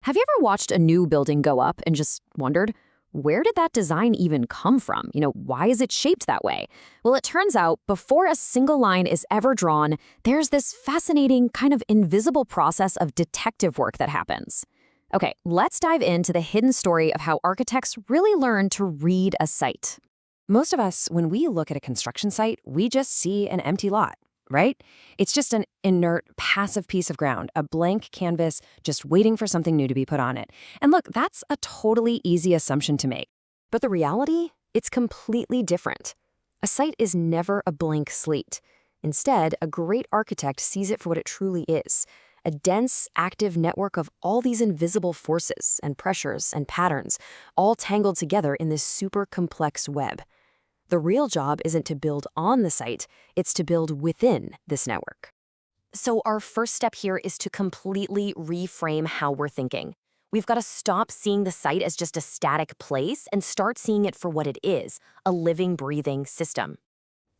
Have you ever watched a new building go up and just wondered, where did that design even come from? Why is it shaped that way? Well, it turns out before a single line is ever drawn, there's this fascinating kind of invisible process of detective work that happens. Okay, let's dive into the hidden story of how architects really learn to read a site. Most of us, when we look at a construction site, we just see an empty lot, right? It's just an inert, passive piece of ground, a blank canvas just waiting for something new to be put on it. And look, that's a totally easy assumption to make. But the reality? It's completely different. A site is never a blank slate. Instead, a great architect sees it for what it truly is. A dense, active network of all these invisible forces and pressures and patterns, all tangled together in this super complex web. The real job isn't to build on the site, it's to build within this network. So our first step here is to completely reframe how we're thinking. We've got to stop seeing the site as just a static place and start seeing it for what it is, a living, breathing system.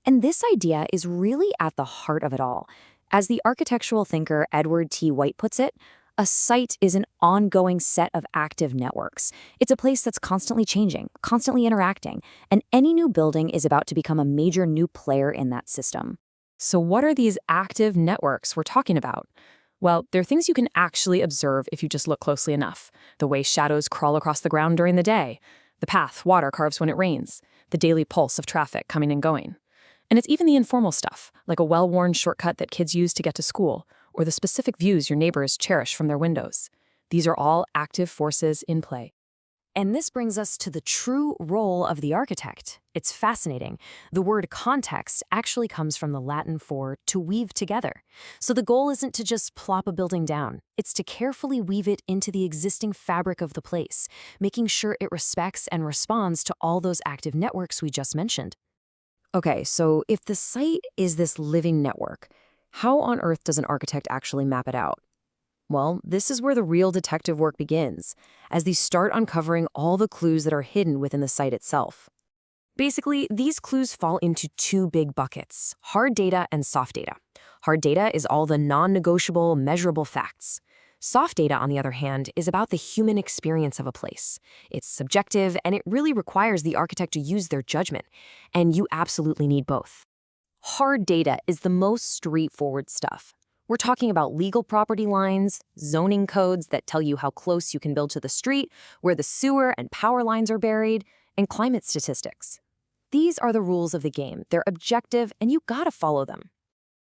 And this idea is really at the heart of it all. As the architectural thinker Edward T. White puts it, a site is an ongoing set of active networks. It's a place that's constantly changing, constantly interacting, and any new building is about to become a major new player in that system. So what are these active networks we're talking about? Well, they're things you can actually observe if you just look closely enough. The way shadows crawl across the ground during the day, the path water carves when it rains, the daily pulse of traffic coming and going. And it's even the informal stuff, like a well-worn shortcut that kids use to get to school, or the specific views your neighbors cherish from their windows. These are all active forces in play. And this brings us to the true role of the architect. It's fascinating. The word context actually comes from the Latin for to weave together. So the goal isn't to just plop a building down. It's to carefully weave it into the existing fabric of the place, making sure it respects and responds to all those active networks we just mentioned. Okay, so if the site is this living network, how on earth does an architect actually map it out? Well, this is where the real detective work begins, as they start uncovering all the clues that are hidden within the site itself. Basically, these clues fall into two big buckets: hard data and soft data. Hard data is all the non-negotiable, measurable facts. Soft data, on the other hand, is about the human experience of a place. It's subjective, and it really requires the architect to use their judgment, and you absolutely need both. Hard data is the most straightforward stuff. We're talking about legal property lines, zoning codes that tell you how close you can build to the street, where the sewer and power lines are buried, and climate statistics. These are the rules of the game. They're objective, and you gotta follow them.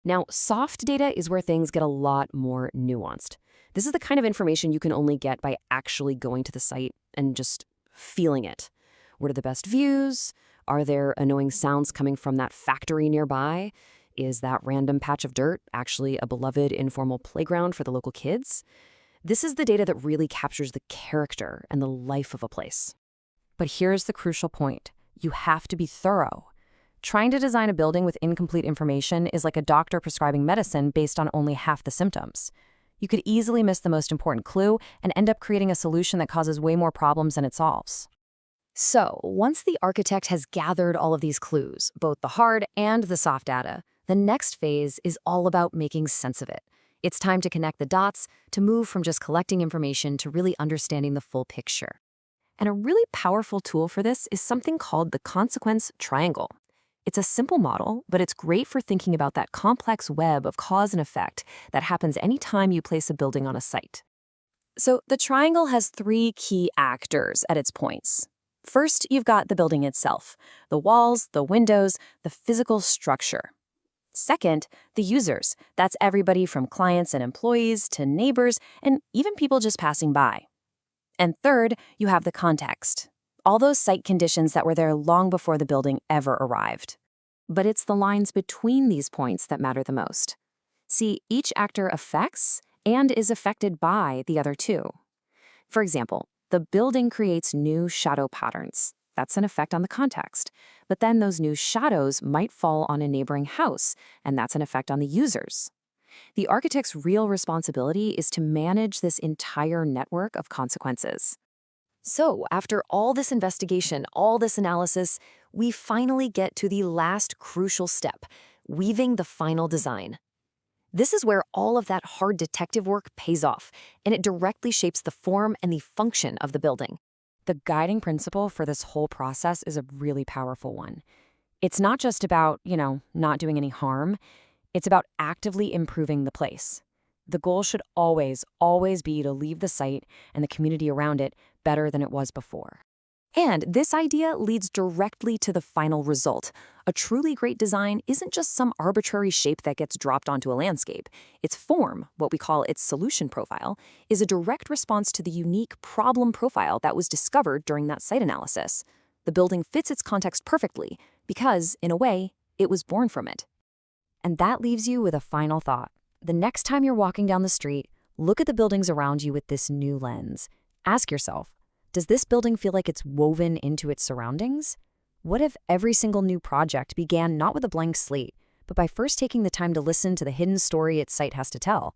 Now, soft data is where things get a lot more nuanced. This is the kind of information you can only get by actually going to the site and just feeling it. What are the best views? Are there annoying sounds coming from that factory nearby? Is that random patch of dirt actually a beloved informal playground for the local kids? This is the data that really captures the character and the life of a place. But here's the crucial point. You have to be thorough. Trying to design a building with incomplete information is like a doctor prescribing medicine based on only half the symptoms. You could easily miss the most important clue and end up creating a solution that causes way more problems than it solves. So, once the architect has gathered all of these clues, both the hard and the soft data, the next phase is all about making sense of it. It's time to connect the dots, to move from just collecting information to really understanding the full picture. And a really powerful tool for this is something called the consequence triangle. It's a simple model, but it's great for thinking about that complex web of cause and effect that happens anytime you place a building on a site. So the triangle has three key actors at its points. First, you've got the building itself, the walls, the windows, the physical structure. Second, the users. That's everybody from clients and employees to neighbors and even people just passing by. And third, you have the context. All those site conditions that were there long before the building ever arrived. But it's the lines between these points that matter the most. See, each actor affects and is affected by the other two. For example, the building creates new shadow patterns. That's an effect on the context. But then those new shadows might fall on a neighboring house, and that's an effect on the users. The architect's real responsibility is to manage this entire network of consequences. So, after all this investigation, all this analysis, we finally get to the last crucial step, weaving the final design. This is where all of that hard detective work pays off, and it directly shapes the form and the function of the building. The guiding principle for this whole process is a really powerful one. It's not just about, not doing any harm. It's about actively improving the place. The goal should always, always be to leave the site and the community around it better than it was before. And this idea leads directly to the final result. A truly great design isn't just some arbitrary shape that gets dropped onto a landscape. Its form, what we call its solution profile, is a direct response to the unique problem profile that was discovered during that site analysis. The building fits its context perfectly because, in a way, it was born from it. And that leaves you with a final thought. The next time you're walking down the street, look at the buildings around you with this new lens. Ask yourself, does this building feel like it's woven into its surroundings? What if every single new project began not with a blank slate, but by first taking the time to listen to the hidden story its site has to tell?